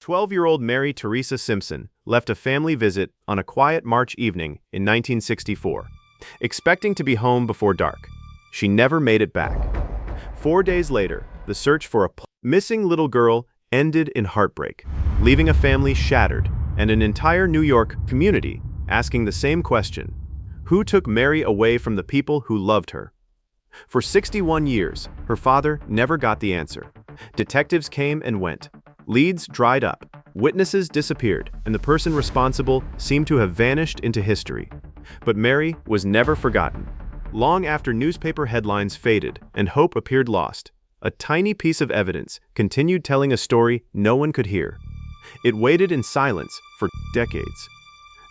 12-year-old Mary Theresa Simpson left a family visit on a quiet March evening in 1964, expecting to be home before dark. She never made it back. 4 days later, the search for a missing little girl ended in heartbreak, leaving a family shattered and an entire New York community asking the same question: who took Mary away from the people who loved her? For 61 years, her father never got the answer. Detectives came and went. Leads dried up, witnesses disappeared, and the person responsible seemed to have vanished into history. But Mary was never forgotten. Long after newspaper headlines faded and hope appeared lost, a tiny piece of evidence continued telling a story no one could hear. It waited in silence for decades.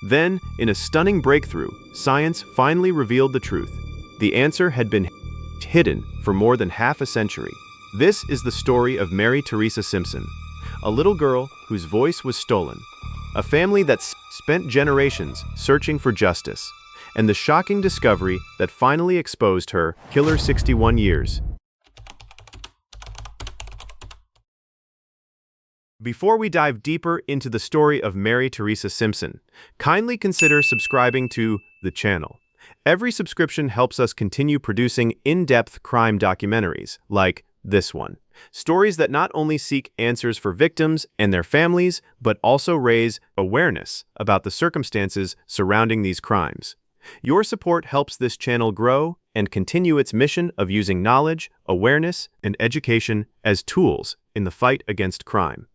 Then, in a stunning breakthrough, science finally revealed the truth. The answer had been hidden for more than half a century. This is the story of Mary Theresa Simpson, a little girl whose voice was stolen, a family that spent generations searching for justice, and the shocking discovery that finally exposed her killer 61 years. Before we dive deeper into the story of Mary Theresa Simpson, kindly consider subscribing to the channel. Every subscription helps us continue producing in-depth crime documentaries like this one. Stories that not only seek answers for victims and their families, but also raise awareness about the circumstances surrounding these crimes. Your support helps this channel grow and continue its mission of using knowledge, awareness, and education as tools in the fight against crime.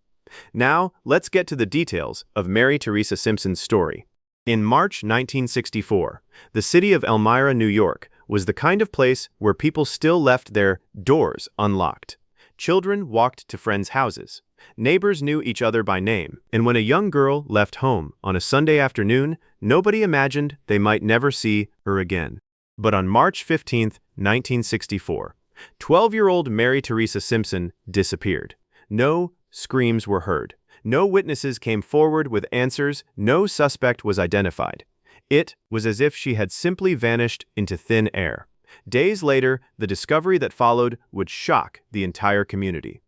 Now, let's get to the details of Mary Theresa Simpson's story. In March 1964, the city of Elmira, New York, was the kind of place where people still left their doors unlocked. Children walked to friends' houses. Neighbors knew each other by name, and when a young girl left home on a Sunday afternoon, nobody imagined they might never see her again. But on March 15, 1964, 12-year-old Mary Theresa Simpson disappeared. No screams were heard. No witnesses came forward with answers. No suspect was identified. It was as if she had simply vanished into thin air. Days later, the discovery that followed would shock the entire community.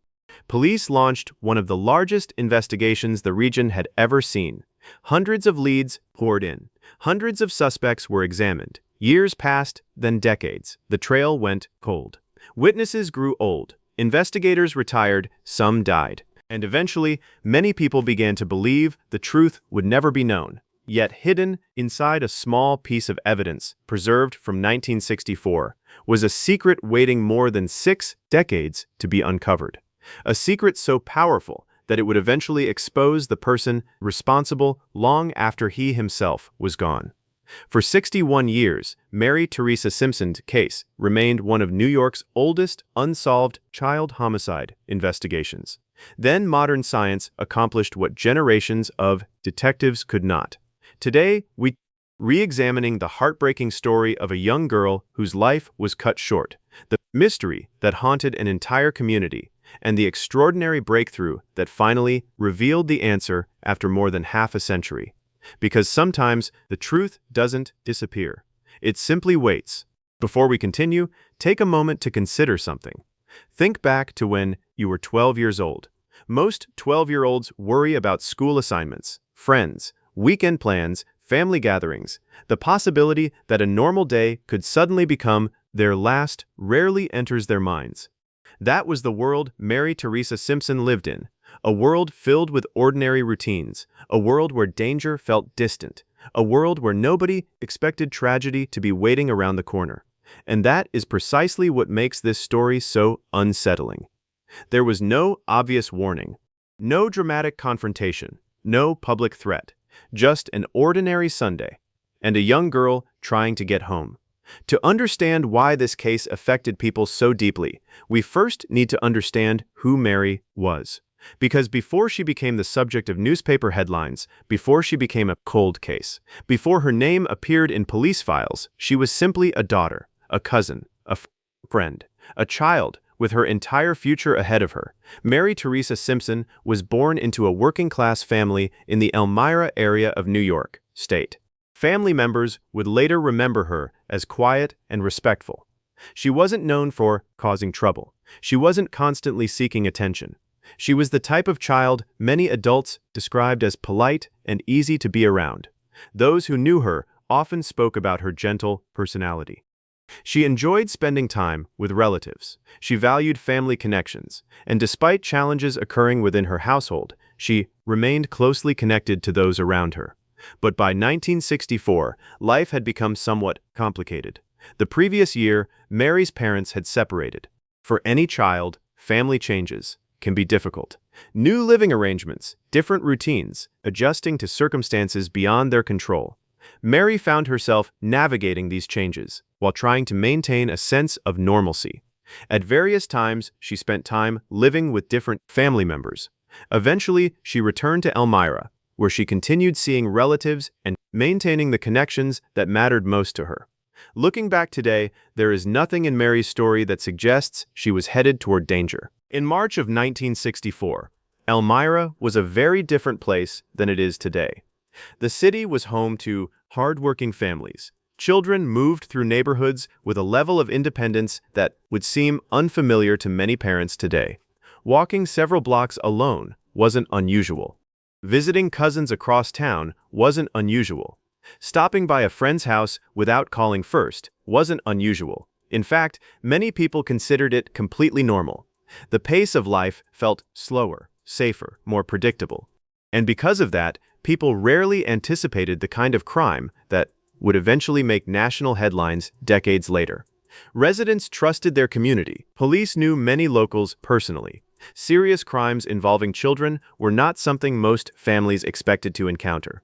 Police launched one of the largest investigations the region had ever seen. Hundreds of leads poured in. Hundreds of suspects were examined. Years passed, then decades. The trail went cold. Witnesses grew old. Investigators retired. Some died. And eventually, many people began to believe the truth would never be known. Yet hidden inside a small piece of evidence preserved from 1964 was a secret waiting more than 6 decades to be uncovered. A secret so powerful that it would eventually expose the person responsible long after he himself was gone. For 61 years, Mary Theresa Simpson's case remained one of New York's oldest unsolved child homicide investigations. Then modern science accomplished what generations of detectives could not. Today, we re-examining the heartbreaking story of a young girl whose life was cut short, the mystery that haunted an entire community, and the extraordinary breakthrough that finally revealed the answer after more than half a century. Because sometimes the truth doesn't disappear. It simply waits. Before we continue, take a moment to consider something. Think back to when you were 12 years old. Most 12-year-olds worry about school assignments, friends, weekend plans, family gatherings. The possibility that a normal day could suddenly become their last rarely enters their minds. That was the world Mary Theresa Simpson lived in, a world filled with ordinary routines, a world where danger felt distant, a world where nobody expected tragedy to be waiting around the corner. And that is precisely what makes this story so unsettling. There was no obvious warning, no dramatic confrontation, no public threat, just an ordinary Sunday, and a young girl trying to get home. To understand why this case affected people so deeply, we first need to understand who Mary was. Because before she became the subject of newspaper headlines, before she became a cold case, before her name appeared in police files, she was simply a daughter, a cousin, a friend, a child with her entire future ahead of her. Mary Theresa Simpson was born into a working-class family in the Elmira area of New York State. Family members would later remember her as quiet and respectful. She wasn't known for causing trouble. She wasn't constantly seeking attention. She was the type of child many adults described as polite and easy to be around. Those who knew her often spoke about her gentle personality. She enjoyed spending time with relatives. She valued family connections, and despite challenges occurring within her household, she remained closely connected to those around her. But by 1964, life had become somewhat complicated. The previous year, Mary's parents had separated. For any child, family changes can be difficult. New living arrangements, different routines, adjusting to circumstances beyond their control. Mary found herself navigating these changes while trying to maintain a sense of normalcy. At various times, she spent time living with different family members. Eventually, she returned to Elmira, where she continued seeing relatives and maintaining the connections that mattered most to her. Looking back today, there is nothing in Mary's story that suggests she was headed toward danger. In March of 1964, Elmira was a very different place than it is today. The city was home to hard-working families. Children moved through neighborhoods with a level of independence that would seem unfamiliar to many parents today. Walking several blocks alone wasn't unusual. Visiting cousins across town wasn't unusual. Stopping by a friend's house without calling first wasn't unusual. In fact, many people considered it completely normal. The pace of life felt slower, safer, more predictable. And because of that, people rarely anticipated the kind of crime that would eventually make national headlines decades later. Residents trusted their community. Police knew many locals personally. Serious crimes involving children were not something most families expected to encounter.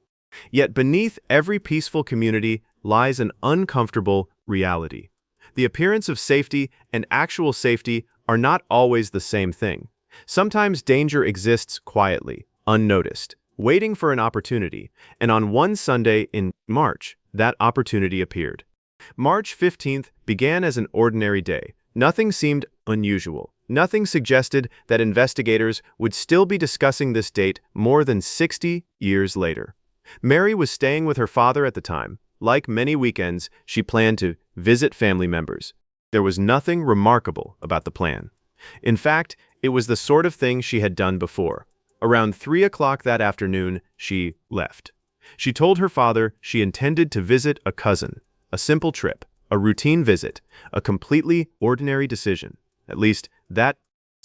Yet beneath every peaceful community lies an uncomfortable reality. The appearance of safety and actual safety are not always the same thing. Sometimes danger exists quietly, unnoticed, waiting for an opportunity, and on one Sunday in March, that opportunity appeared. March 15th began as an ordinary day. Nothing seemed unusual. Nothing suggested that investigators would still be discussing this date more than 60 years later. Mary was staying with her father at the time. Like many weekends, she planned to visit family members. There was nothing remarkable about the plan. In fact, it was the sort of thing she had done before. Around 3 o'clock that afternoon, she left. She told her father she intended to visit a cousin. A simple trip, a routine visit, a completely ordinary decision. At least, that's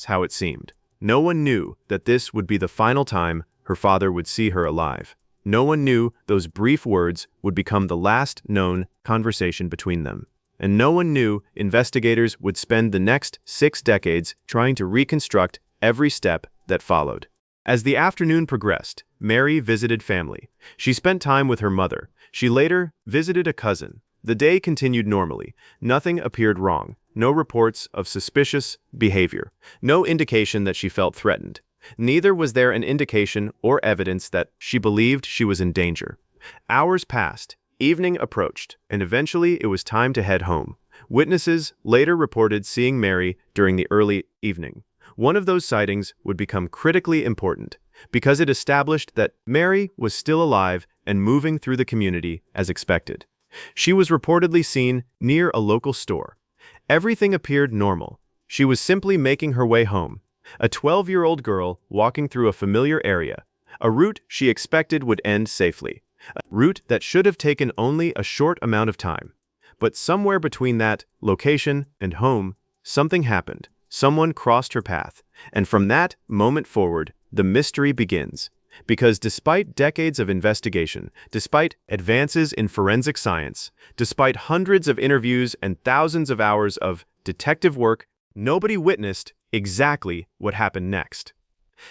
how it seemed. No one knew that this would be the final time her father would see her alive. No one knew those brief words would become the last known conversation between them. And no one knew investigators would spend the next 6 decades trying to reconstruct every step that followed. As the afternoon progressed, Mary visited family. She spent time with her mother. She later visited a cousin. The day continued normally. Nothing appeared wrong. No reports of suspicious behavior. No indication that she felt threatened. Neither was there an indication or evidence that she believed she was in danger. Hours passed. Evening approached, and eventually it was time to head home. Witnesses later reported seeing Mary during the early evening. One of those sightings would become critically important because it established that Mary was still alive and moving through the community as expected. She was reportedly seen near a local store. Everything appeared normal. She was simply making her way home. A 12-year-old girl walking through a familiar area, a route she expected would end safely. A route that should have taken only a short amount of time. But somewhere between that location and home, something happened. Someone crossed her path. And from that moment forward, the mystery begins. Because despite decades of investigation, despite advances in forensic science, despite hundreds of interviews and thousands of hours of detective work, nobody witnessed exactly what happened next.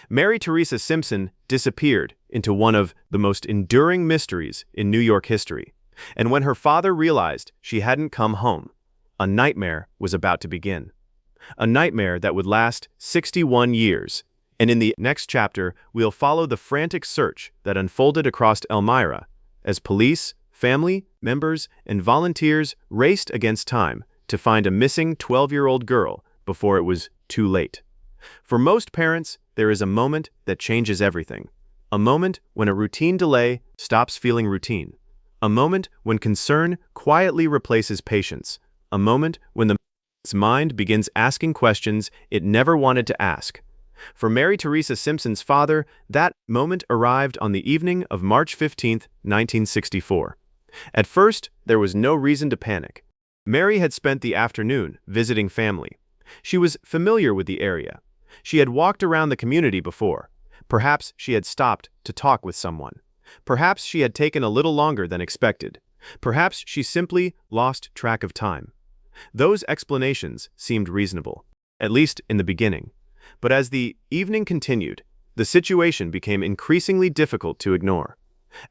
Mary Theresa Simpson disappeared into one of the most enduring mysteries in New York history. And when her father realized she hadn't come home, a nightmare was about to begin. A nightmare that would last 61 years. And in the next chapter, we'll follow the frantic search that unfolded across Elmira as police, family members, and volunteers raced against time to find a missing 12-year-old girl before it was too late. For most parents, there is a moment that changes everything. A moment when a routine delay stops feeling routine. A moment when concern quietly replaces patience. A moment when the mind begins asking questions it never wanted to ask. For Mary Theresa Simpson's father, that moment arrived on the evening of March 15, 1964. At first, there was no reason to panic. Mary had spent the afternoon visiting family. She was familiar with the area. She had walked around the community before. Perhaps she had stopped to talk with someone. Perhaps she had taken a little longer than expected. Perhaps she simply lost track of time. Those explanations seemed reasonable, at least in the beginning. But as the evening continued, the situation became increasingly difficult to ignore.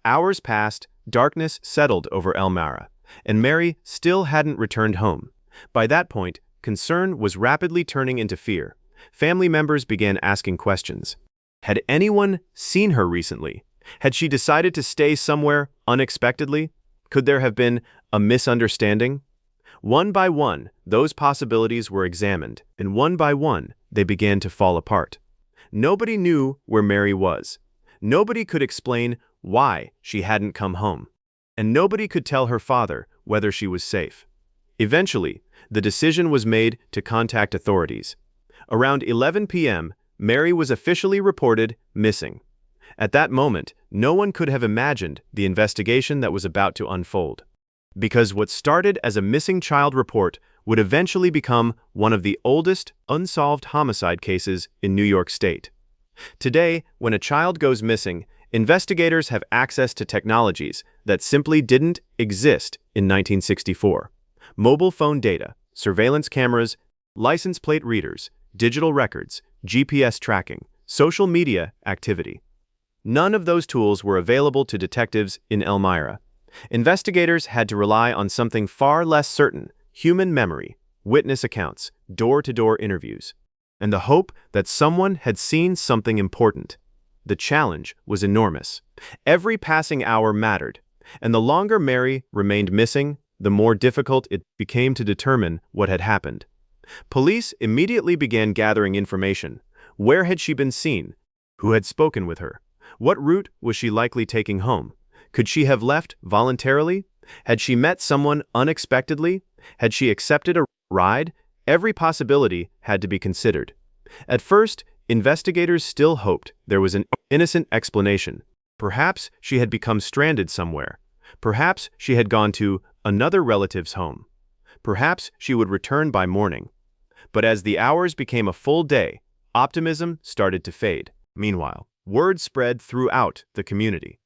Hours passed, darkness settled over Elmira, and Mary still hadn't returned home. By that point, concern was rapidly turning into fear. Family members began asking questions. Had anyone seen her recently? Had she decided to stay somewhere unexpectedly? Could there have been a misunderstanding? One by one, those possibilities were examined, and one by one, they began to fall apart. Nobody knew where Mary was. Nobody could explain why she hadn't come home. And nobody could tell her father whether she was safe. Eventually, the decision was made to contact authorities. Around 11 p.m., Mary was officially reported missing. At that moment, no one could have imagined the investigation that was about to unfold. Because what started as a missing child report would eventually become one of the oldest unsolved homicide cases in New York State. Today, when a child goes missing, investigators have access to technologies that simply didn't exist in 1964. Mobile phone data, surveillance cameras, license plate readers, digital records, GPS tracking, social media activity. None of those tools were available to detectives in Elmira. Investigators had to rely on something far less certain: human memory, witness accounts, door-to-door interviews, and the hope that someone had seen something important. The challenge was enormous. Every passing hour mattered, and the longer Mary remained missing, the more difficult it became to determine what had happened. Police immediately began gathering information. Where had she been seen? Who had spoken with her? What route was she likely taking home? Could she have left voluntarily? Had she met someone unexpectedly? Had she accepted a ride? Every possibility had to be considered. At first, investigators still hoped there was an innocent explanation. Perhaps she had become stranded somewhere. Perhaps she had gone to another relative's home. Perhaps she would return by morning. But as the hours became a full day, optimism started to fade. Meanwhile, word spread throughout the community.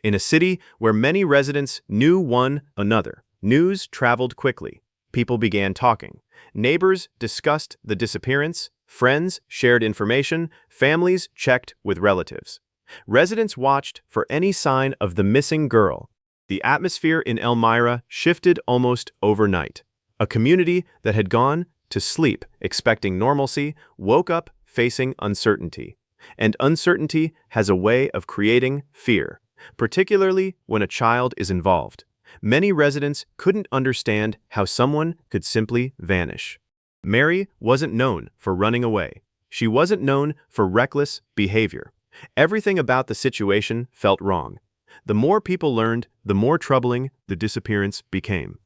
In a city where many residents knew one another, news traveled quickly. People began talking. Neighbors discussed the disappearance. Friends shared information. Families checked with relatives. Residents watched for any sign of the missing girl. The atmosphere in Elmira shifted almost overnight. A community that had gone to sleep expecting normalcy woke up facing uncertainty. And uncertainty has a way of creating fear, particularly when a child is involved. Many residents couldn't understand how someone could simply vanish. Mary wasn't known for running away. She wasn't known for reckless behavior. Everything about the situation felt wrong. The more people learned, the more troubling the disappearance became.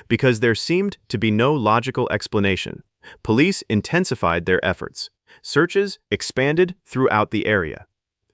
Because there seemed to be no logical explanation, police intensified their efforts. Searches expanded throughout the area.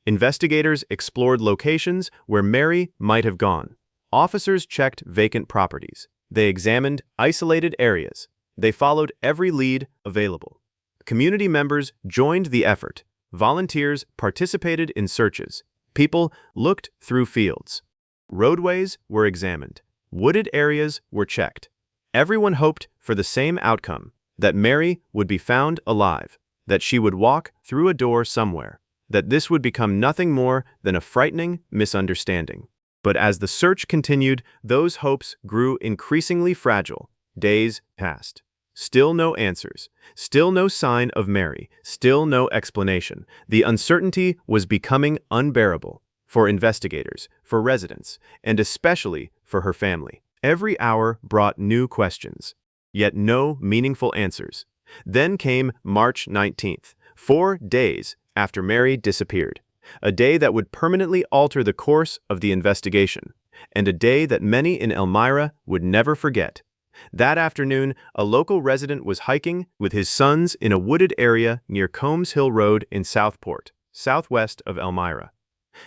Investigators explored locations where Mary might have gone. Officers checked vacant properties. They examined isolated areas. They followed every lead available. Community members joined the effort. Volunteers participated in searches. People looked through fields. Roadways were examined. Wooded areas were checked. Everyone hoped for the same outcome: that Mary would be found alive, that she would walk through a door somewhere, that this would become nothing more than a frightening misunderstanding. But as the search continued, those hopes grew increasingly fragile. Days passed. Still no answers. Still no sign of Mary. Still no explanation. The uncertainty was becoming unbearable for investigators, for residents, and especially for her family. Every hour brought new questions, yet no meaningful answers. Then came March 19th, 4 days after Mary disappeared. A day that would permanently alter the course of the investigation, and a day that many in Elmira would never forget. That afternoon, a local resident was hiking with his sons in a wooded area near Combs Hill Road in Southport, southwest of Elmira.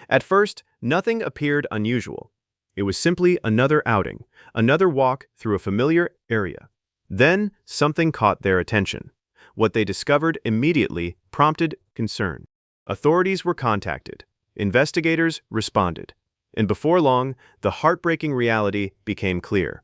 At first, nothing appeared unusual. It was simply another outing, another walk through a familiar area. Then, something caught their attention. What they discovered immediately prompted concern. Authorities were contacted. Investigators responded. And before long, the heartbreaking reality became clear.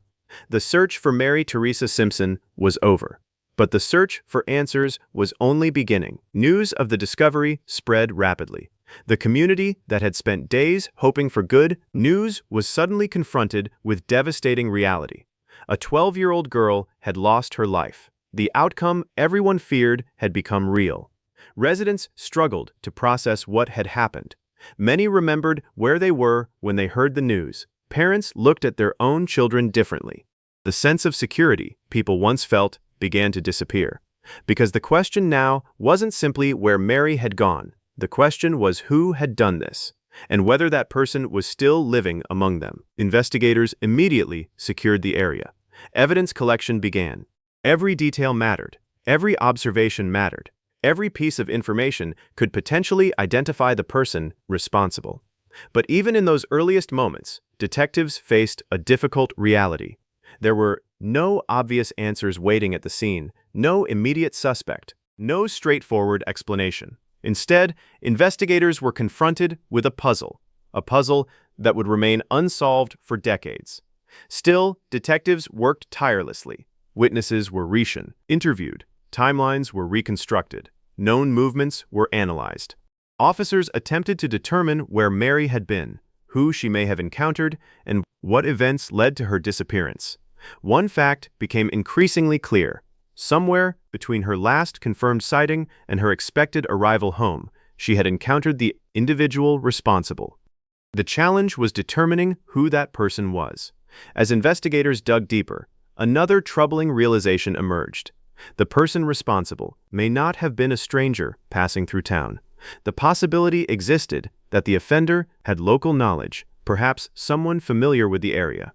The search for Mary Theresa Simpson was over. But the search for answers was only beginning. News of the discovery spread rapidly. The community that had spent days hoping for good news was suddenly confronted with devastating reality. A 12-year-old girl had lost her life. The outcome everyone feared had become real. Residents struggled to process what had happened. Many remembered where they were when they heard the news. Parents looked at their own children differently. The sense of security people once felt began to disappear. Because the question now wasn't simply where Mary had gone. The question was who had done this, and whether that person was still living among them. Investigators immediately secured the area. Evidence collection began. Every detail mattered. Every observation mattered. Every piece of information could potentially identify the person responsible. But even in those earliest moments, detectives faced a difficult reality. There were no obvious answers waiting at the scene, no immediate suspect, no straightforward explanation. Instead, investigators were confronted with a puzzle that would remain unsolved for decades. Still, detectives worked tirelessly. Witnesses were interviewed, timelines were reconstructed, known movements were analyzed. Officers attempted to determine where Mary had been, who she may have encountered, and what events led to her disappearance. One fact became increasingly clear. Somewhere between her last confirmed sighting and her expected arrival home, she had encountered the individual responsible. The challenge was determining who that person was. As investigators dug deeper, another troubling realization emerged. The person responsible may not have been a stranger passing through town. The possibility existed that the offender had local knowledge, perhaps someone familiar with the area.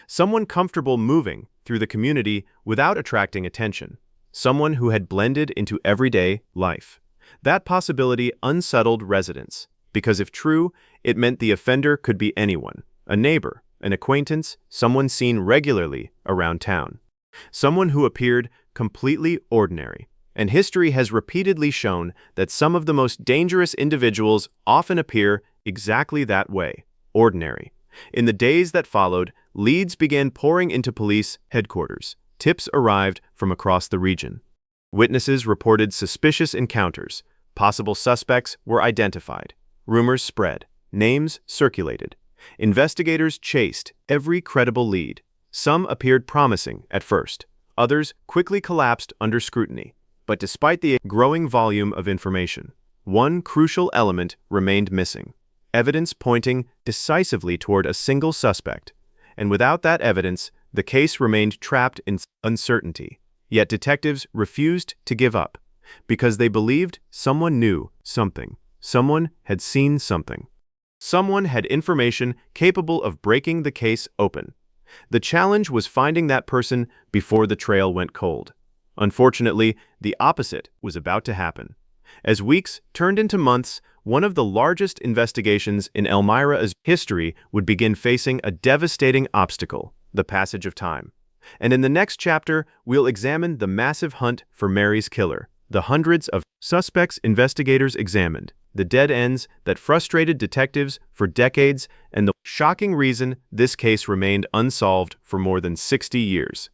Someone comfortable moving through the community without attracting attention. Someone who had blended into everyday life. That possibility unsettled residents, because if true, it meant the offender could be anyone, a neighbor, an acquaintance, someone seen regularly around town. Someone who appeared completely ordinary. And history has repeatedly shown that some of the most dangerous individuals often appear exactly that way, ordinary. In the days that followed, leads began pouring into police headquarters. Tips arrived from across the region. Witnesses reported suspicious encounters. Possible suspects were identified. Rumors spread. Names circulated. Investigators chased every credible lead. Some appeared promising at first. Others quickly collapsed under scrutiny. But despite the growing volume of information, one crucial element remained missing. Evidence pointing decisively toward a single suspect. And without that evidence, the case remained trapped in uncertainty. Yet detectives refused to give up, because they believed someone knew something. Someone had seen something. Someone had information capable of breaking the case open. The challenge was finding that person before the trail went cold. Unfortunately, the opposite was about to happen. As weeks turned into months, one of the largest investigations in Elmira's history would begin facing a devastating obstacle, the passage of time. And in the next chapter, we'll examine the massive hunt for Mary's killer, the hundreds of suspects investigators examined, the dead ends that frustrated detectives for decades, and the shocking reason this case remained unsolved for more than 60 years.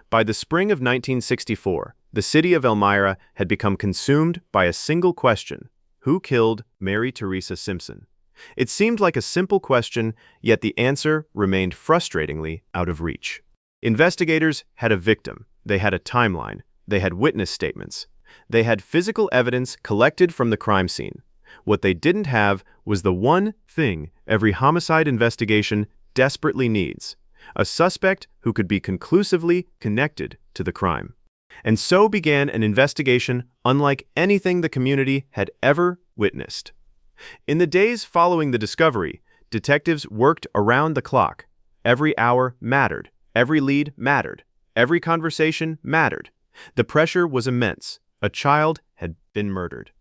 By the spring of 1964, the city of Elmira had become consumed by a single question: who killed Mary Theresa Simpson? It seemed like a simple question, yet the answer remained frustratingly out of reach. Investigators had a victim, they had a timeline, they had witness statements, they had physical evidence collected from the crime scene. What they didn't have was the one thing every homicide investigation desperately needs: a suspect who could be conclusively connected to the crime. And so began an investigation unlike anything the community had ever witnessed. In the days following the discovery, detectives worked around the clock. Every hour mattered. Every lead mattered. Every conversation mattered. The pressure was immense. A child had been murdered.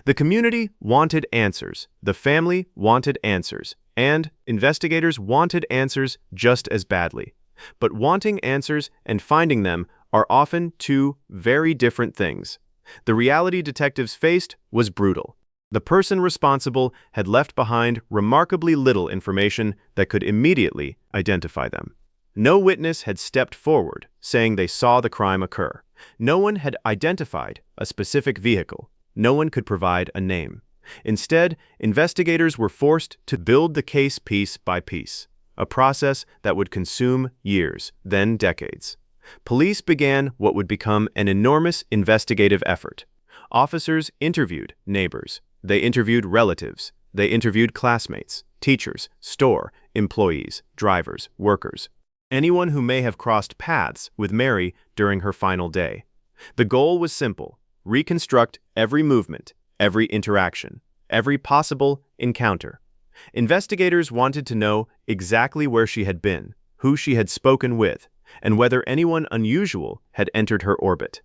The community wanted answers, the family wanted answers, and investigators wanted answers just as badly. But wanting answers and finding them are often two very different things. The reality detectives faced was brutal. The person responsible had left behind remarkably little information that could immediately identify them. No witness had stepped forward, saying they saw the crime occur. No one had identified a specific vehicle. No one could provide a name. Instead, investigators were forced to build the case piece by piece, a process that would consume years, then decades. Police began what would become an enormous investigative effort. Officers interviewed neighbors. They interviewed relatives. They interviewed classmates, teachers, store employees, drivers, workers, anyone who may have crossed paths with Mary during her final day. The goal was simple: reconstruct every movement, every interaction, every possible encounter. Investigators wanted to know exactly where she had been, who she had spoken with, and whether anyone unusual had entered her orbit.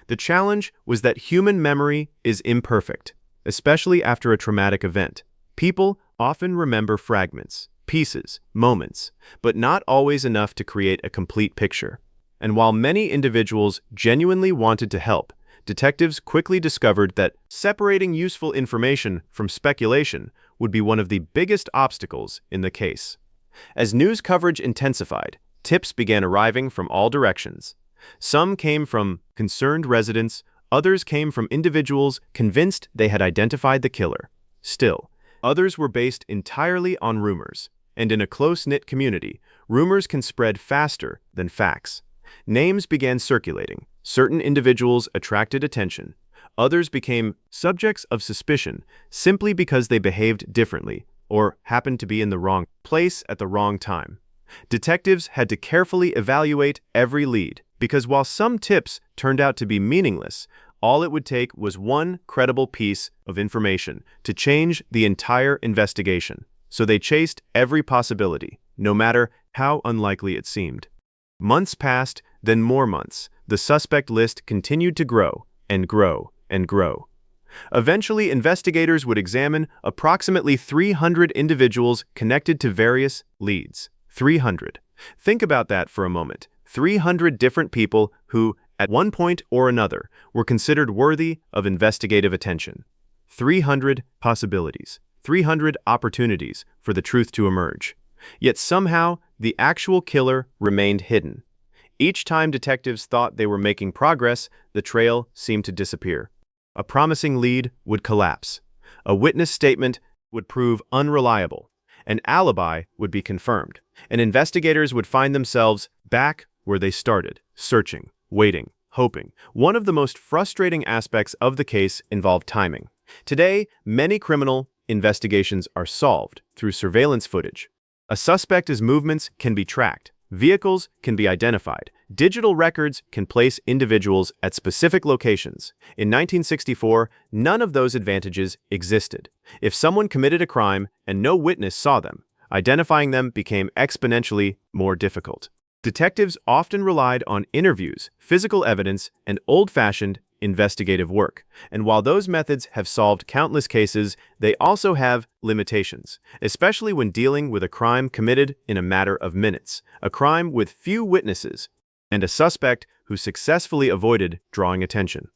The challenge was that human memory is imperfect, especially after a traumatic event. People often remember fragments, pieces, moments, but not always enough to create a complete picture. And while many individuals genuinely wanted to help, detectives quickly discovered that separating useful information from speculation would be one of the biggest obstacles in the case. As news coverage intensified, tips began arriving from all directions. Some came from concerned residents, others came from individuals convinced they had identified the killer. Still, others were based entirely on rumors, and in a close-knit community, rumors can spread faster than facts. Names began circulating. Certain individuals attracted attention. Others became subjects of suspicion simply because they behaved differently or happened to be in the wrong place at the wrong time. Detectives had to carefully evaluate every lead, because while some tips turned out to be meaningless, all it would take was one credible piece of information to change the entire investigation. So they chased every possibility, no matter how unlikely it seemed. Months passed, then more months. The suspect list continued to grow and grow and grow. Eventually, investigators would examine approximately 300 individuals connected to various leads. 300. Think about that for a moment. 300 different people who, at one point or another, were considered worthy of investigative attention. 300 possibilities. 300 opportunities for the truth to emerge. Yet somehow, the actual killer remained hidden. Each time detectives thought they were making progress, the trail seemed to disappear. A promising lead would collapse. A witness statement would prove unreliable. An alibi would be confirmed. And investigators would find themselves back where they started, searching, waiting, hoping. One of the most frustrating aspects of the case involved timing. Today, many criminal investigations are solved through surveillance footage. A suspect's movements can be tracked. Vehicles can be identified. Digital records can place individuals at specific locations. In 1964, none of those advantages existed. If someone committed a crime and no witness saw them, identifying them became exponentially more difficult. Detectives often relied on interviews, physical evidence, and old-fashioned investigative work. And while those methods have solved countless cases, they also have limitations, especially when dealing with a crime committed in a matter of minutes, a crime with few witnesses, and a suspect who successfully avoided drawing attention.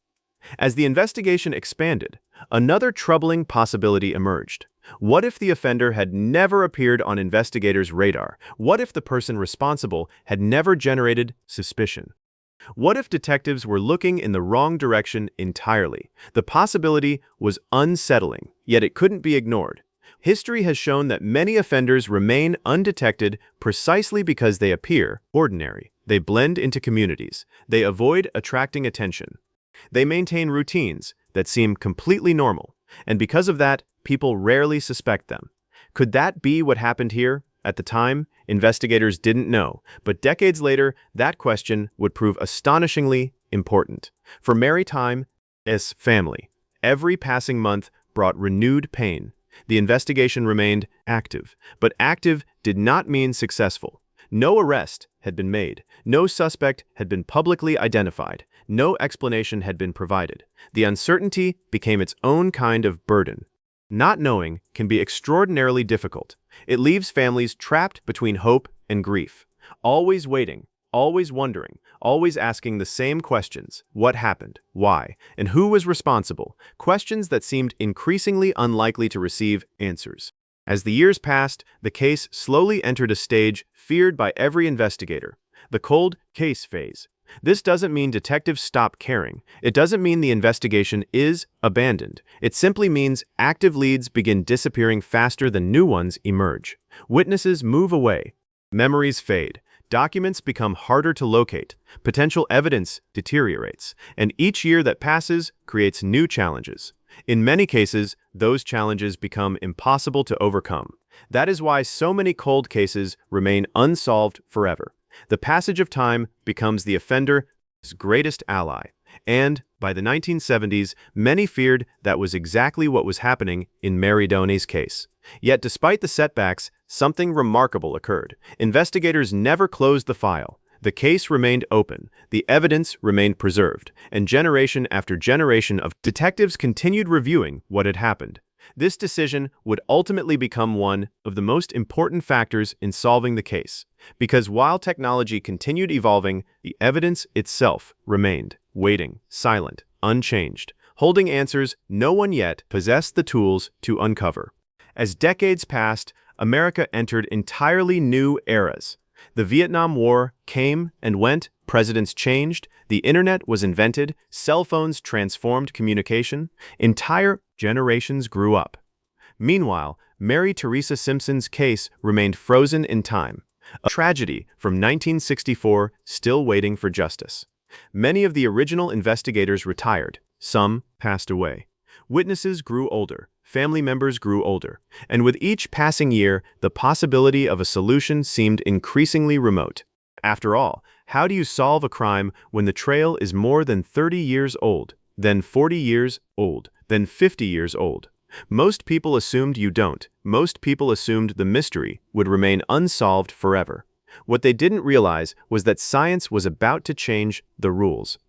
As the investigation expanded, another troubling possibility emerged. What if the offender had never appeared on investigators' radar? What if the person responsible had never generated suspicion? What if detectives were looking in the wrong direction entirely? The possibility was unsettling, yet it couldn't be ignored. History has shown that many offenders remain undetected precisely because they appear ordinary. They blend into communities. They avoid attracting attention. They maintain routines that seem completely normal, and because of that, people rarely suspect them. Could that be what happened here? At the time, investigators didn't know, but decades later, that question would prove astonishingly important. For Mary Theresa family, every passing month brought renewed pain. The investigation remained active, but active did not mean successful. No arrest had been made. No suspect had been publicly identified. No explanation had been provided. The uncertainty became its own kind of burden. Not knowing can be extraordinarily difficult. It leaves families trapped between hope and grief, always waiting, always wondering, always asking the same questions: what happened, why, and who was responsible, questions that seemed increasingly unlikely to receive answers. As the years passed, the case slowly entered a stage feared by every investigator: the cold case phase. This doesn't mean detectives stop caring. It doesn't mean the investigation is abandoned. It simply means active leads begin disappearing faster than new ones emerge. Witnesses move away. Memories fade. Documents become harder to locate. Potential evidence deteriorates. And each year that passes creates new challenges. In many cases, those challenges become impossible to overcome. That is why so many cold cases remain unsolved forever. The passage of time becomes the offender's greatest ally. And by the 1970s, many feared that was exactly what was happening in Mary Theresa case. Yet despite the setbacks, something remarkable occurred. Investigators never closed the file. The case remained open, the evidence remained preserved, and generation after generation of detectives continued reviewing what had happened. This decision would ultimately become one of the most important factors in solving the case, because while technology continued evolving, the evidence itself remained, waiting, silent, unchanged, holding answers no one yet possessed the tools to uncover. As decades passed, America entered entirely new eras. The Vietnam War came and went, presidents changed, the internet was invented, cell phones transformed communication, entire generations grew up. Meanwhile, Mary Theresa Simpson's case remained frozen in time, a tragedy from 1964 still waiting for justice. Many of the original investigators retired, some passed away. Witnesses grew older, family members grew older, and with each passing year, the possibility of a solution seemed increasingly remote. After all, how do you solve a crime when the trail is more than 30 years old, then 40 years old, then 50 years old? Most people assumed you don't. Most people assumed the mystery would remain unsolved forever. What they didn't realize was that science was about to change the rules.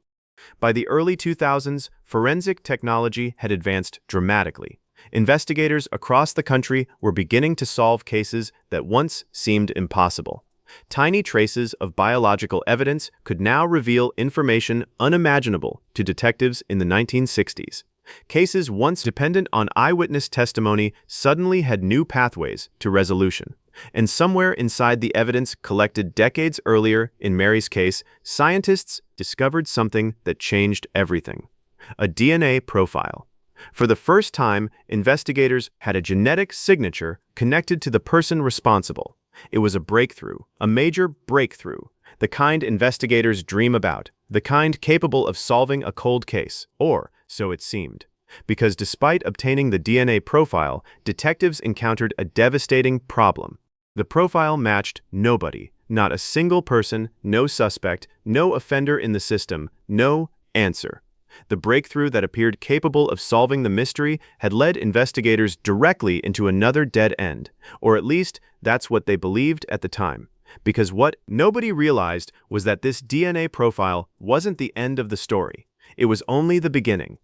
By the early 2000s, forensic technology had advanced dramatically. Investigators across the country were beginning to solve cases that once seemed impossible. Tiny traces of biological evidence could now reveal information unimaginable to detectives in the 1960s. Cases once dependent on eyewitness testimony suddenly had new pathways to resolution. And somewhere inside the evidence collected decades earlier in Mary's case, scientists discovered something that changed everything: a DNA profile. For the first time, investigators had a genetic signature connected to the person responsible. It was a breakthrough, a major breakthrough, the kind investigators dream about, the kind capable of solving a cold case, or so it seemed. Because despite obtaining the DNA profile, detectives encountered a devastating problem. The profile matched nobody, not a single person, no suspect, no offender in the system, no answer. The breakthrough that appeared capable of solving the mystery had led investigators directly into another dead end, or at least that's what they believed at the time. Because what nobody realized was that this DNA profile wasn't the end of the story. It was only the beginning.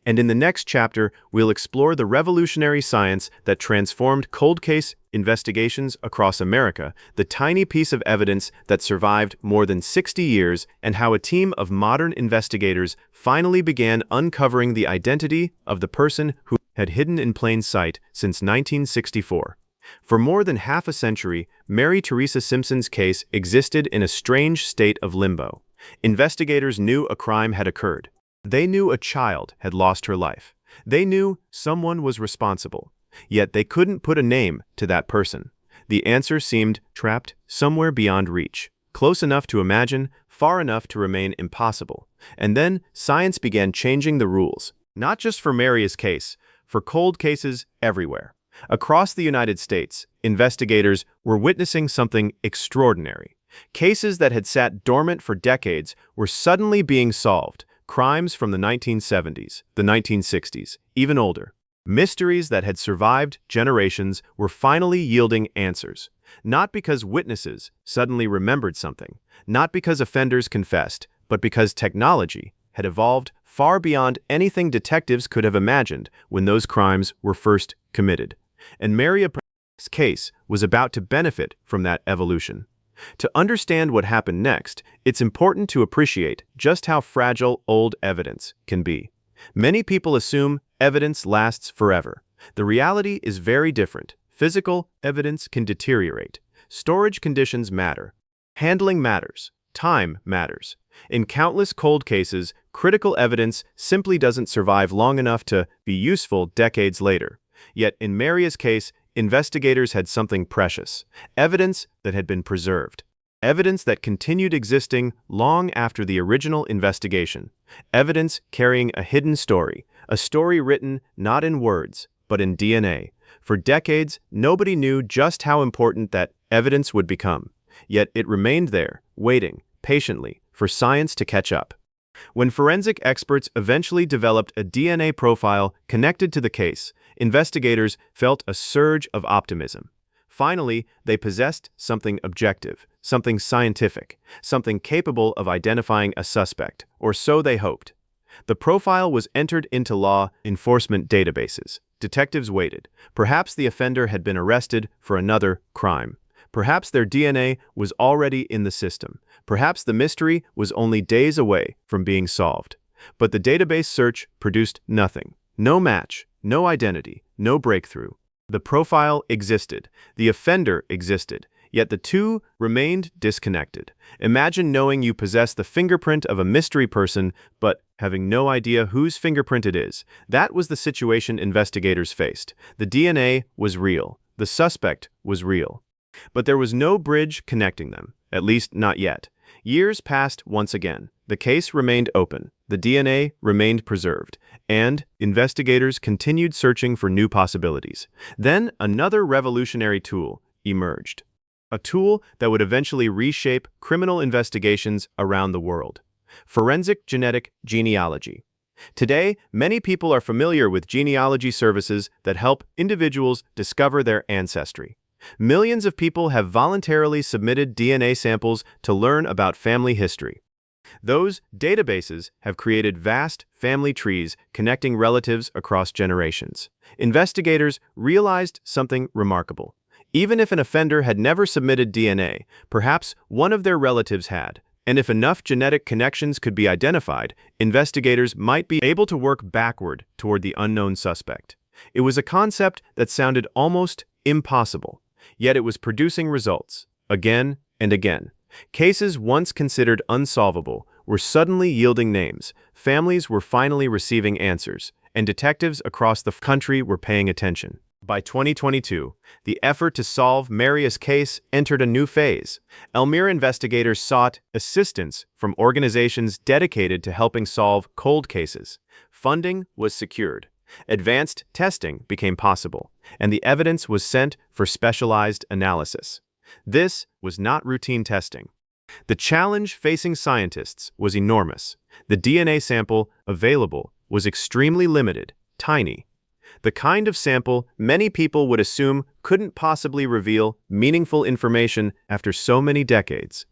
And in the next chapter, we'll explore the revolutionary science that transformed cold case investigations across America, the tiny piece of evidence that survived more than 60 years, and how a team of modern investigators finally began uncovering the identity of the person who had hidden in plain sight since 1964. For more than half a century, Mary Theresa Simpson's case existed in a strange state of limbo. Investigators knew a crime had occurred. They knew a child had lost her life. They knew someone was responsible. Yet they couldn't put a name to that person. The answer seemed trapped somewhere beyond reach, close enough to imagine, far enough to remain impossible. And then science began changing the rules, not just for Mary's case, for cold cases everywhere. Across the United States, investigators were witnessing something extraordinary. Cases that had sat dormant for decades were suddenly being solved. Crimes from the 1970s, the 1960s, even older. Mysteries that had survived generations were finally yielding answers. Not because witnesses suddenly remembered something, not because offenders confessed, but because technology had evolved far beyond anything detectives could have imagined when those crimes were first committed. And Mary's case was about to benefit from that evolution. To understand what happened next, it's important to appreciate just how fragile old evidence can be. Many people assume evidence lasts forever. The reality is very different. Physical evidence can deteriorate. Storage conditions matter. Handling matters. Time matters. In countless cold cases, critical evidence simply doesn't survive long enough to be useful decades later. Yet in Mary's case, investigators had something precious, evidence that had been preserved, evidence that continued existing long after the original investigation, evidence carrying a hidden story, a story written not in words, but in DNA. For decades, nobody knew just how important that evidence would become, yet it remained there, waiting, patiently, for science to catch up. When forensic experts eventually developed a DNA profile connected to the case, investigators felt a surge of optimism. Finally, they possessed something objective, something scientific, something capable of identifying a suspect, or so they hoped. The profile was entered into law enforcement databases. Detectives waited. Perhaps the offender had been arrested for another crime. Perhaps their DNA was already in the system. Perhaps the mystery was only days away from being solved. But the database search produced nothing. No match, no identity, no breakthrough. The profile existed. The offender existed. Yet the two remained disconnected. Imagine knowing you possess the fingerprint of a mystery person, but having no idea whose fingerprint it is. That was the situation investigators faced. The DNA was real. The suspect was real. But there was no bridge connecting them, at least not yet. Years passed once again. The case remained open. The DNA remained preserved, and investigators continued searching for new possibilities. Then another revolutionary tool emerged. A tool that would eventually reshape criminal investigations around the world. Forensic genetic genealogy. Today, many people are familiar with genealogy services that help individuals discover their ancestry. Millions of people have voluntarily submitted DNA samples to learn about family history. Those databases have created vast family trees connecting relatives across generations. Investigators realized something remarkable. Even if an offender had never submitted DNA, perhaps one of their relatives had. And if enough genetic connections could be identified, investigators might be able to work backward toward the unknown suspect. It was a concept that sounded almost impossible. Yet it was producing results, again and again. Cases once considered unsolvable were suddenly yielding names, families were finally receiving answers, and detectives across the country were paying attention. By 2022, the effort to solve Mary's case entered a new phase. Elmira investigators sought assistance from organizations dedicated to helping solve cold cases. Funding was secured. Advanced testing became possible, and the evidence was sent for specialized analysis. This was not routine testing. The challenge facing scientists was enormous. The DNA sample available was extremely limited, tiny. The kind of sample many people would assume couldn't possibly reveal meaningful information after so many decades.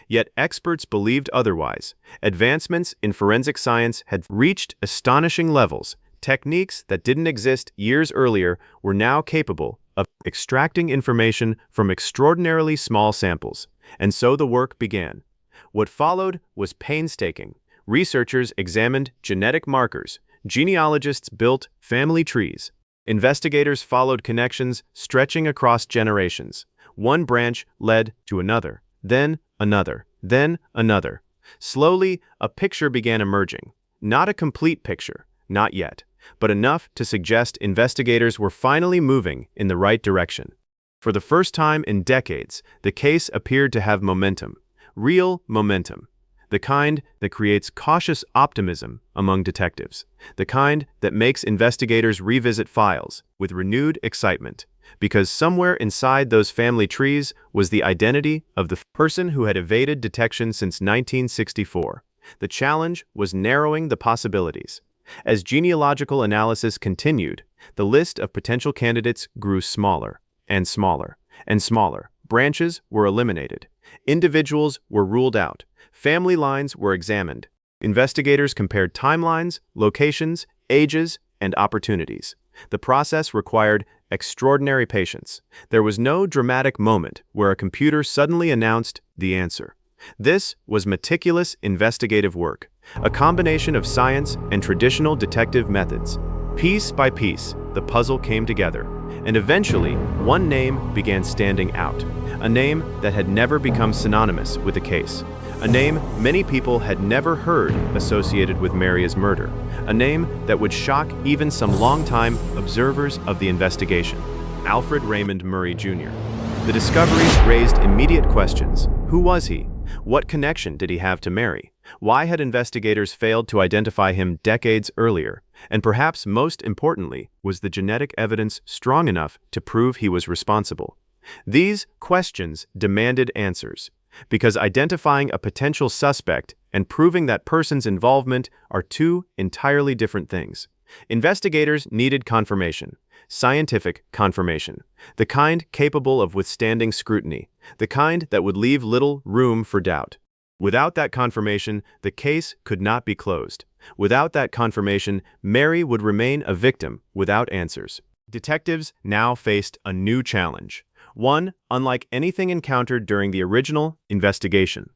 Yet experts believed otherwise. Advancements in forensic science had reached astonishing levels. Techniques that didn't exist years earlier were now capable of extracting information from extraordinarily small samples, and so the work began. What followed was painstaking. Researchers examined genetic markers, genealogists built family trees, investigators followed connections stretching across generations. One branch led to another, then another, then another. Slowly, a picture began emerging. Not a complete picture, not yet, but enough to suggest investigators were finally moving in the right direction. For the first time in decades, the case appeared to have momentum, real momentum, the kind that creates cautious optimism among detectives, the kind that makes investigators revisit files with renewed excitement, because somewhere inside those family trees was the identity of the person who had evaded detection since 1964. The challenge was narrowing the possibilities. As genealogical analysis continued, the list of potential candidates grew smaller and smaller and smaller. Branches were eliminated. Individuals were ruled out. Family lines were examined. Investigators compared timelines, locations, ages, and opportunities. The process required extraordinary patience. There was no dramatic moment where a computer suddenly announced the answer. This was meticulous investigative work, a combination of science and traditional detective methods. Piece by piece, the puzzle came together, and eventually, one name began standing out, a name that had never become synonymous with the case, a name many people had never heard associated with Mary's murder, a name that would shock even some longtime observers of the investigation: Alfred Raymond Murray Jr. The discoveries raised immediate questions. Who was he? What connection did he have to Mary? Why had investigators failed to identify him decades earlier? And perhaps most importantly, was the genetic evidence strong enough to prove he was responsible? These questions demanded answers, because identifying a potential suspect and proving that person's involvement are two entirely different things. Investigators needed confirmation, scientific confirmation, the kind capable of withstanding scrutiny, the kind that would leave little room for doubt. Without that confirmation, the case could not be closed. Without that confirmation, Mary would remain a victim without answers. Detectives now faced a new challenge, one unlike anything encountered during the original investigation.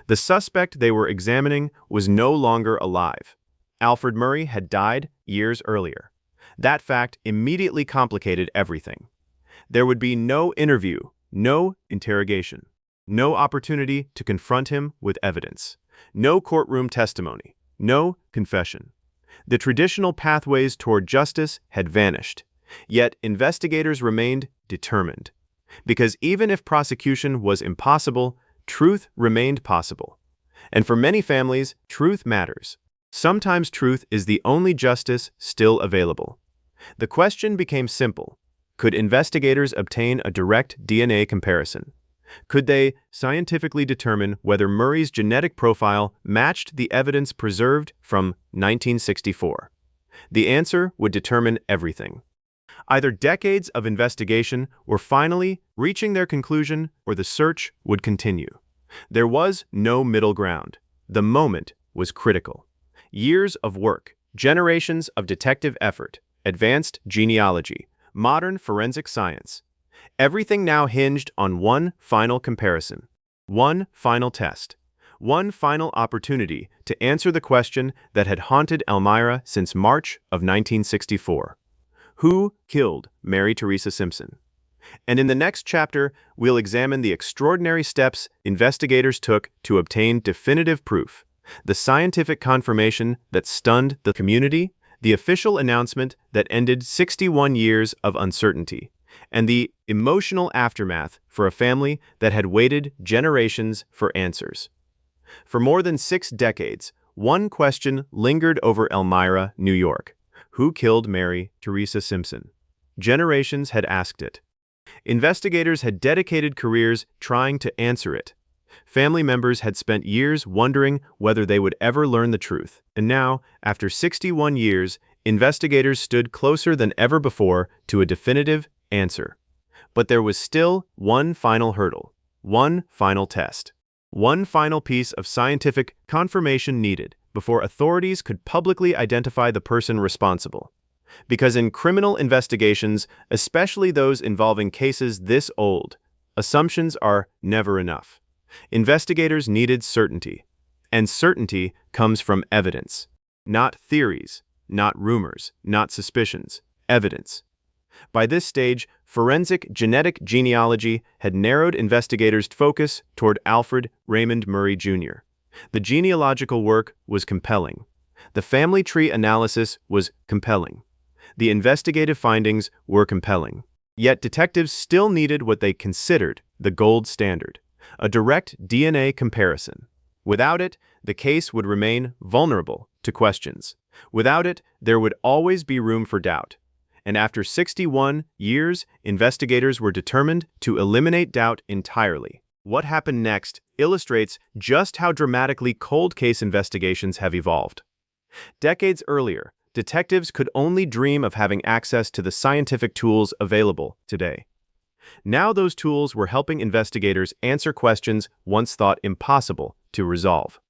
The suspect they were examining was no longer alive. Alfred Murray had died years earlier. That fact immediately complicated everything. There would be no interview, no interrogation, no opportunity to confront him with evidence, no courtroom testimony, no confession. The traditional pathways toward justice had vanished, yet investigators remained determined. Because even if prosecution was impossible, truth remained possible. And for many families, truth matters. Sometimes truth is the only justice still available. The question became simple. Could investigators obtain a direct DNA comparison? Could they scientifically determine whether Murray's genetic profile matched the evidence preserved from 1964? The answer would determine everything. Either decades of investigation were finally reaching their conclusion, or the search would continue. There was no middle ground. The moment was critical. Years of work, generations of detective effort, advanced genealogy, modern forensic science. Everything now hinged on one final comparison, one final test, one final opportunity to answer the question that had haunted Elmira since March of 1964. Who killed Mary Theresa Simpson? And in the next chapter, we'll examine the extraordinary steps investigators took to obtain definitive proof, the scientific confirmation that stunned the community, the official announcement that ended 61 years of uncertainty, and the emotional aftermath for a family that had waited generations for answers. For more than 6 decades, one question lingered over Elmira, New York. Who killed Mary Theresa Simpson? Generations had asked it. Investigators had dedicated careers trying to answer it. Family members had spent years wondering whether they would ever learn the truth. And now, after 61 years, investigators stood closer than ever before to a definitive answer. But there was still one final hurdle, one final test, one final piece of scientific confirmation needed before authorities could publicly identify the person responsible. Because in criminal investigations, especially those involving cases this old, assumptions are never enough. Investigators needed certainty, and certainty comes from evidence, not theories, not rumors, not suspicions, evidence. By this stage, forensic genetic genealogy had narrowed investigators' focus toward Alfred Raymond Murray Jr. The genealogical work was compelling. The family tree analysis was compelling. The investigative findings were compelling. Yet detectives still needed what they considered the gold standard, a direct DNA comparison. Without it, the case would remain vulnerable to questions. Without it, there would always be room for doubt. And after 61 years, investigators were determined to eliminate doubt entirely. What happened next illustrates just how dramatically cold case investigations have evolved. Decades earlier, detectives could only dream of having access to the scientific tools available today. Now those tools were helping investigators answer questions once thought impossible to resolve.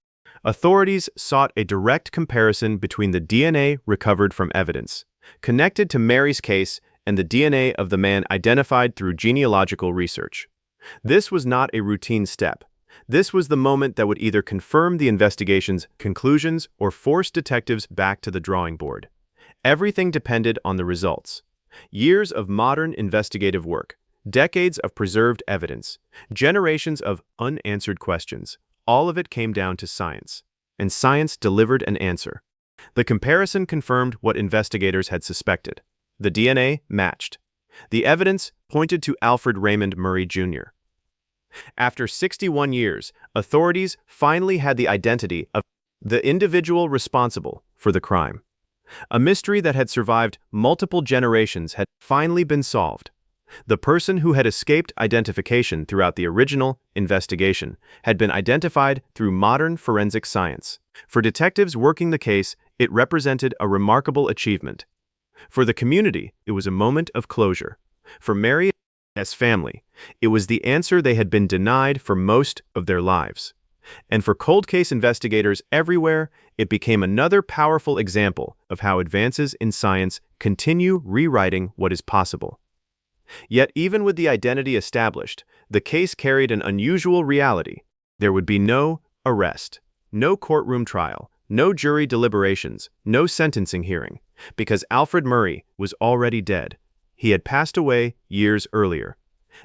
Authorities sought a direct comparison between the DNA recovered from evidence connected to Mary's case and the DNA of the man identified through genealogical research. This was not a routine step. This was the moment that would either confirm the investigation's conclusions or force detectives back to the drawing board. Everything depended on the results. Years of modern investigative work, decades of preserved evidence, generations of unanswered questions, all of it came down to science. And science delivered an answer. The comparison confirmed what investigators had suspected. The DNA matched. The evidence pointed to Alfred Raymond Murray, Jr. After 61 years, authorities finally had the identity of the individual responsible for the crime. A mystery that had survived multiple generations had finally been solved. The person who had escaped identification throughout the original investigation had been identified through modern forensic science. For detectives working the case, it represented a remarkable achievement. For the community, it was a moment of closure. For Mary and his family, it was the answer they had been denied for most of their lives. And for cold case investigators everywhere, it became another powerful example of how advances in science continue rewriting what is possible. Yet even with the identity established, the case carried an unusual reality. There would be no arrest, no courtroom trial, no jury deliberations, no sentencing hearing, because Alfred Murray was already dead. He had passed away years earlier.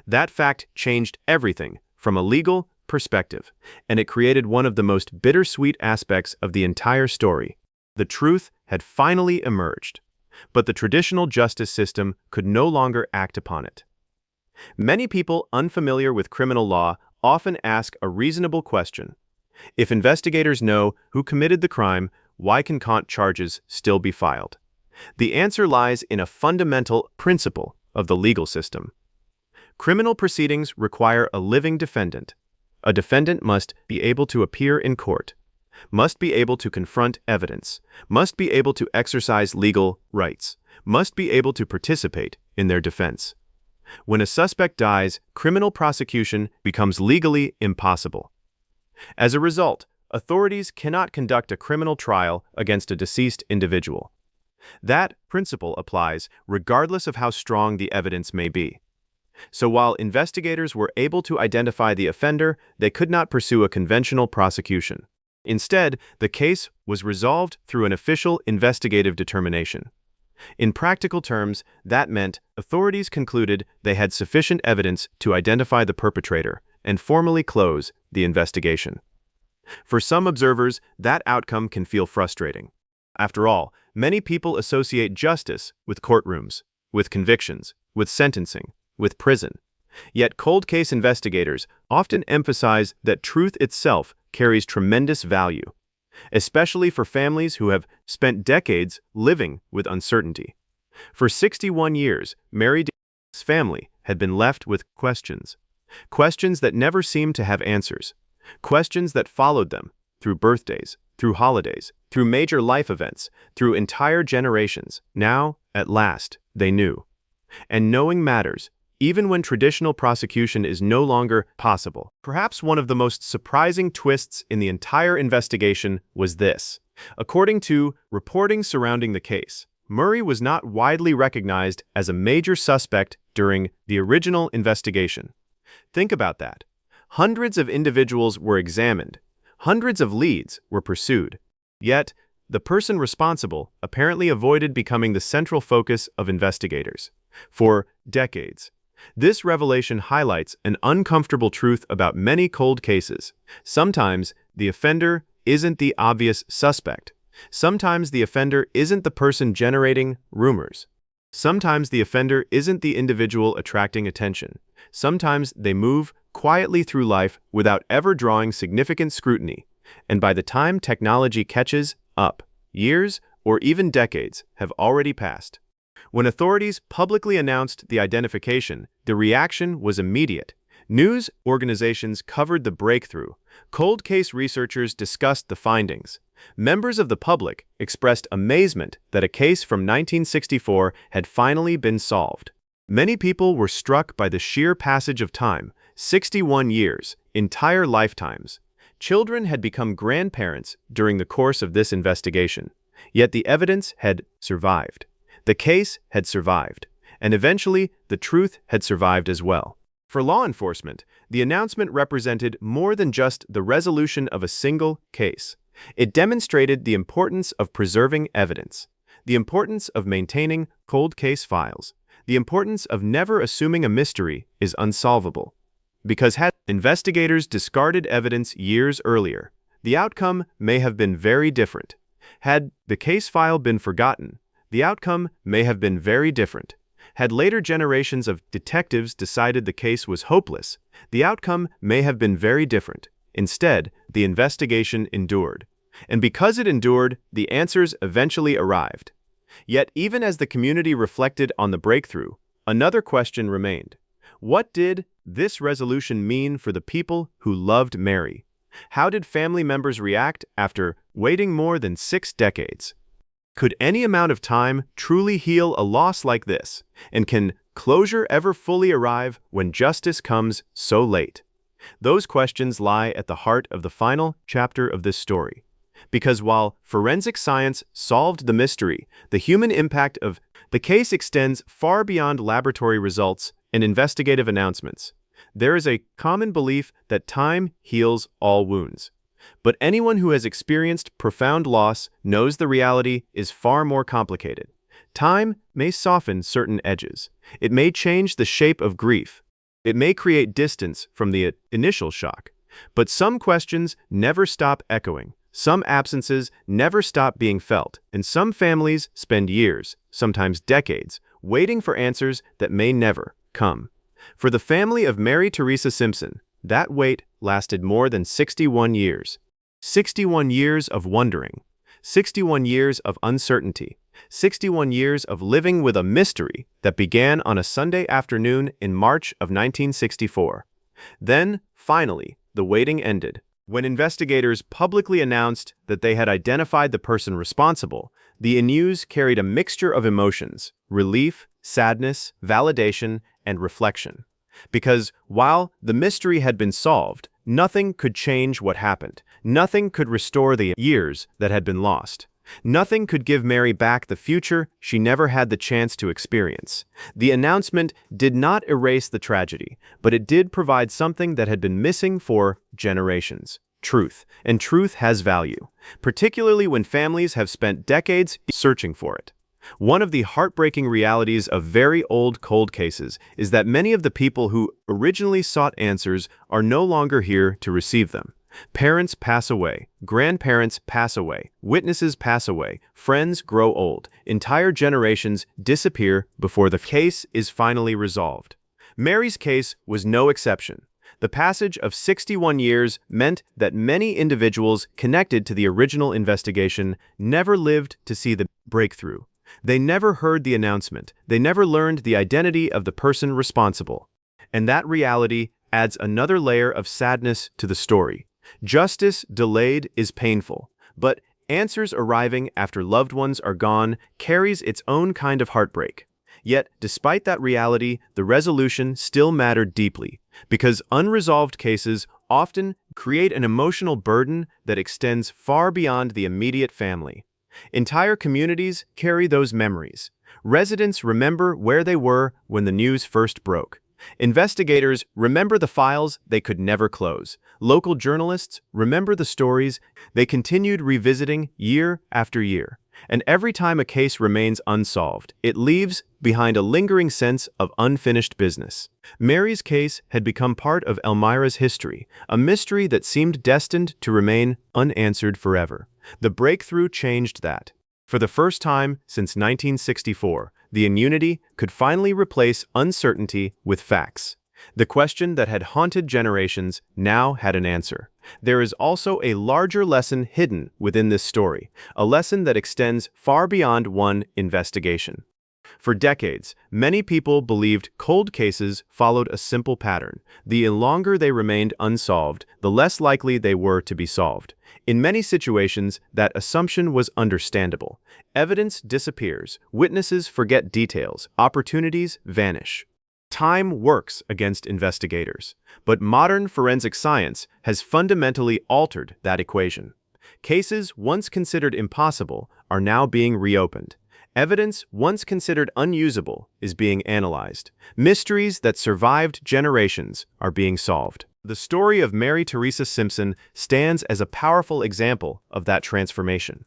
That fact changed everything from a legal perspective, and it created one of the most bittersweet aspects of the entire story. The truth had finally emerged, but the traditional justice system could no longer act upon it. Many people unfamiliar with criminal law often ask a reasonable question. If investigators know who committed the crime, why can charges still be filed? The answer lies in a fundamental principle of the legal system. Criminal proceedings require a living defendant. A defendant must be able to appear in court, must be able to confront evidence, must be able to exercise legal rights, must be able to participate in their defense. When a suspect dies, criminal prosecution becomes legally impossible. As a result, authorities cannot conduct a criminal trial against a deceased individual. That principle applies regardless of how strong the evidence may be. So while investigators were able to identify the offender, they could not pursue a conventional prosecution. Instead, the case was resolved through an official investigative determination. In practical terms, that meant authorities concluded they had sufficient evidence to identify the perpetrator and formally close the investigation. For some observers, that outcome can feel frustrating. After all, many people associate justice with courtrooms, with convictions, with sentencing, with prison. Yet cold case investigators often emphasize that truth itself carries tremendous value, especially for families who have spent decades living with uncertainty. For 61 years, Mary Theresa's family had been left with questions that never seemed to have answers, questions that followed them through birthdays, through holidays, through major life events, through entire generations. Now, at last, they knew. And knowing matters, even when traditional prosecution is no longer possible. Perhaps one of the most surprising twists in the entire investigation was this. According to reporting surrounding the case, Murray was not widely recognized as a major suspect during the original investigation. Think about that. Hundreds of individuals were examined. Hundreds of leads were pursued. Yet, the person responsible apparently avoided becoming the central focus of investigators. For decades. This revelation highlights an uncomfortable truth about many cold cases. Sometimes, the offender isn't the obvious suspect. Sometimes the offender isn't the person generating rumors. Sometimes the offender isn't the individual attracting attention. Sometimes they move quietly through life without ever drawing significant scrutiny. And by the time technology catches up, years or even decades have already passed. When authorities publicly announced the identification, the reaction was immediate. News organizations covered the breakthrough. Cold case researchers discussed the findings. Members of the public expressed amazement that a case from 1964 had finally been solved. Many people were struck by the sheer passage of time, 61 years, entire lifetimes. Children had become grandparents during the course of this investigation, yet the evidence had survived. The case had survived, and eventually the truth had survived as well. For law enforcement, the announcement represented more than just the resolution of a single case. It demonstrated the importance of preserving evidence, the importance of maintaining cold case files, the importance of never assuming a mystery is unsolvable. Because had investigators discarded evidence years earlier, the outcome may have been very different. Had the case file been forgotten, the outcome may have been very different. Had later generations of detectives decided the case was hopeless, the outcome may have been very different. Instead, the investigation endured. And because it endured, the answers eventually arrived. Yet, even as the community reflected on the breakthrough, another question remained. What did this resolution mean for the people who loved Mary? How did family members react after waiting more than 6 decades? Could any amount of time truly heal a loss like this? And can closure ever fully arrive when justice comes so late? Those questions lie at the heart of the final chapter of this story. Because while forensic science solved the mystery, the human impact of the case extends far beyond laboratory results and investigative announcements. There is a common belief that time heals all wounds. But anyone who has experienced profound loss knows the reality is far more complicated. Time may soften certain edges. It may change the shape of grief. It may create distance from the initial shock. But some questions never stop echoing. Some absences never stop being felt. And some families spend years, sometimes decades, waiting for answers that may never come. For the family of Mary Theresa Simpson, that wait lasted more than 61 years. 61 years of wondering, 61 years of uncertainty, 61 years of living with a mystery that began on a Sunday afternoon in March of 1964. Then, finally, the waiting ended. When investigators publicly announced that they had identified the person responsible, the news carried a mixture of emotions: relief, sadness, validation, and reflection. Because while the mystery had been solved, nothing could change what happened. Nothing could restore the years that had been lost. Nothing could give Mary back the future she never had the chance to experience. The announcement did not erase the tragedy, but it did provide something that had been missing for generations: truth. And truth has value, particularly when families have spent decades searching for it. One of the heartbreaking realities of very old cold cases is that many of the people who originally sought answers are no longer here to receive them. Parents pass away, grandparents pass away, witnesses pass away, friends grow old, entire generations disappear before the case is finally resolved. Mary's case was no exception. The passage of 61 years meant that many individuals connected to the original investigation never lived to see the breakthrough. They never heard the announcement. They never learned the identity of the person responsible. And that reality adds another layer of sadness to the story. Justice delayed is painful, but answers arriving after loved ones are gone carries its own kind of heartbreak. Yet, despite that reality, the resolution still mattered deeply, because unresolved cases often create an emotional burden that extends far beyond the immediate family. Entire communities carry those memories. Residents remember where they were when the news first broke. Investigators remember the files they could never close. Local journalists remember the stories they continued revisiting year after year. And every time a case remains unsolved, it leaves behind a lingering sense of unfinished business. Mary's case had become part of Elmira's history, a mystery that seemed destined to remain unanswered forever. The breakthrough changed that. For the first time since 1964, the immunity could finally replace uncertainty with facts. The question that had haunted generations now had an answer. There is also a larger lesson hidden within this story, a lesson that extends far beyond one investigation. For decades, many people believed cold cases followed a simple pattern. The longer they remained unsolved, the less likely they were to be solved. In many situations, that assumption was understandable. Evidence disappears, witnesses forget details, opportunities vanish. Time works against investigators, but modern forensic science has fundamentally altered that equation. Cases once considered impossible are now being reopened. Evidence once considered unusable is being analyzed. Mysteries that survived generations are being solved. The story of Mary Theresa Simpson stands as a powerful example of that transformation.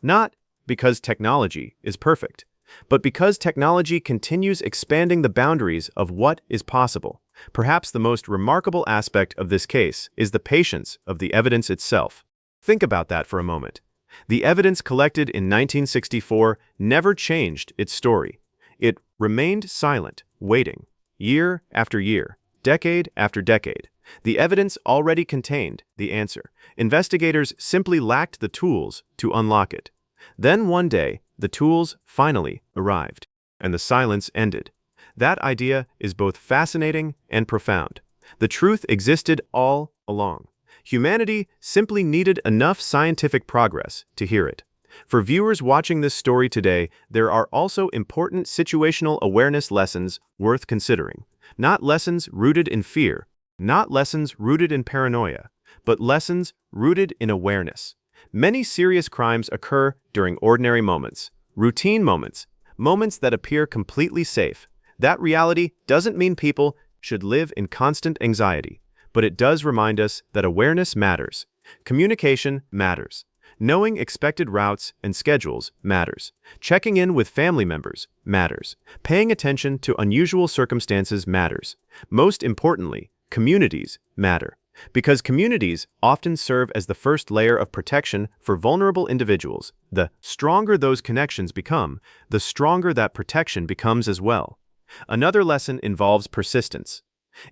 Not because technology is perfect, but because technology continues expanding the boundaries of what is possible. Perhaps the most remarkable aspect of this case is the patience of the evidence itself. Think about that for a moment. The evidence collected in 1964 never changed its story. It remained silent, waiting, year after year, decade after decade. The evidence already contained the answer. Investigators simply lacked the tools to unlock it. Then one day, the tools finally arrived, and the silence ended. That idea is both fascinating and profound. The truth existed all along. Humanity simply needed enough scientific progress to hear it. For viewers watching this story today, there are also important situational awareness lessons worth considering. Not lessons rooted in fear, not lessons rooted in paranoia, but lessons rooted in awareness. Many serious crimes occur during ordinary moments, routine moments, moments that appear completely safe. That reality doesn't mean people should live in constant anxiety. But it does remind us that awareness matters. Communication matters. Knowing expected routes and schedules matters. Checking in with family members matters. Paying attention to unusual circumstances matters. Most importantly, communities matter. Because communities often serve as the first layer of protection for vulnerable individuals. The stronger those connections become, the stronger that protection becomes as well. Another lesson involves persistence.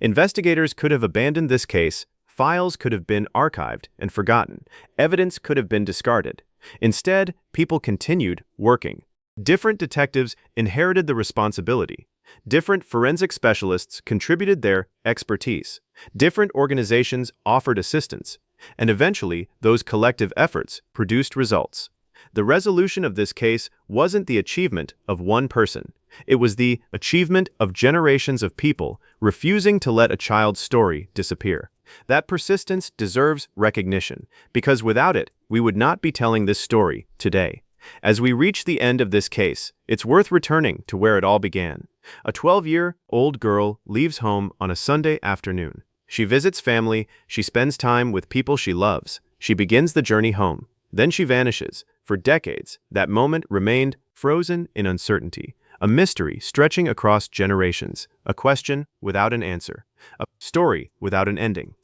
Investigators could have abandoned this case, files could have been archived and forgotten, evidence could have been discarded. Instead, people continued working. Different detectives inherited the responsibility. Different forensic specialists contributed their expertise. Different organizations offered assistance. And eventually, those collective efforts produced results. The resolution of this case wasn't the achievement of one person. It was the achievement of generations of people refusing to let a child's story disappear. That persistence deserves recognition, because without it, we would not be telling this story today. As we reach the end of this case, it's worth returning to where it all began. A 12-year-old girl leaves home on a Sunday afternoon. She visits family, she spends time with people she loves. She begins the journey home. Then she vanishes. For decades, that moment remained frozen in uncertainty, a mystery stretching across generations, a question without an answer, a story without an ending.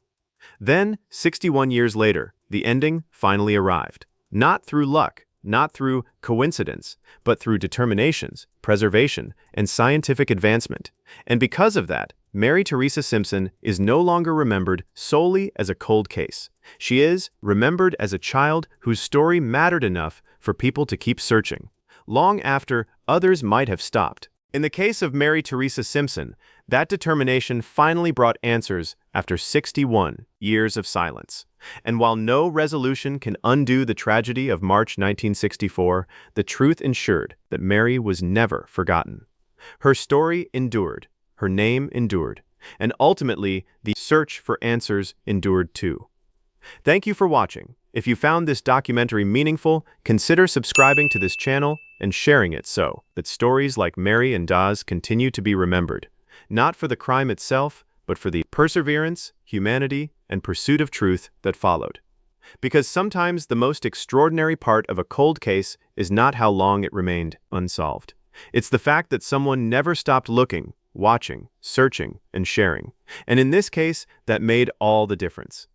Then, 61 years later, the ending finally arrived. Not through luck, not through coincidence, but through determinations, preservation, and scientific advancement. And because of that, Mary Theresa Simpson is no longer remembered solely as a cold case. She is remembered as a child whose story mattered enough for people to keep searching, long after others might have stopped. In the case of Mary Theresa Simpson, that determination finally brought answers after 61 years of silence. And while no resolution can undo the tragedy of March 1964, the truth ensured that Mary was never forgotten. Her story endured, her name endured, and ultimately the search for answers endured too. Thank you for watching. If you found this documentary meaningful, consider subscribing to this channel and sharing it so that stories like Mary and Daz continue to be remembered, not for the crime itself, but for the perseverance, humanity, and pursuit of truth that followed. Because sometimes the most extraordinary part of a cold case is not how long it remained unsolved. It's the fact that someone never stopped looking, watching, searching, and sharing. And in this case, that made all the difference.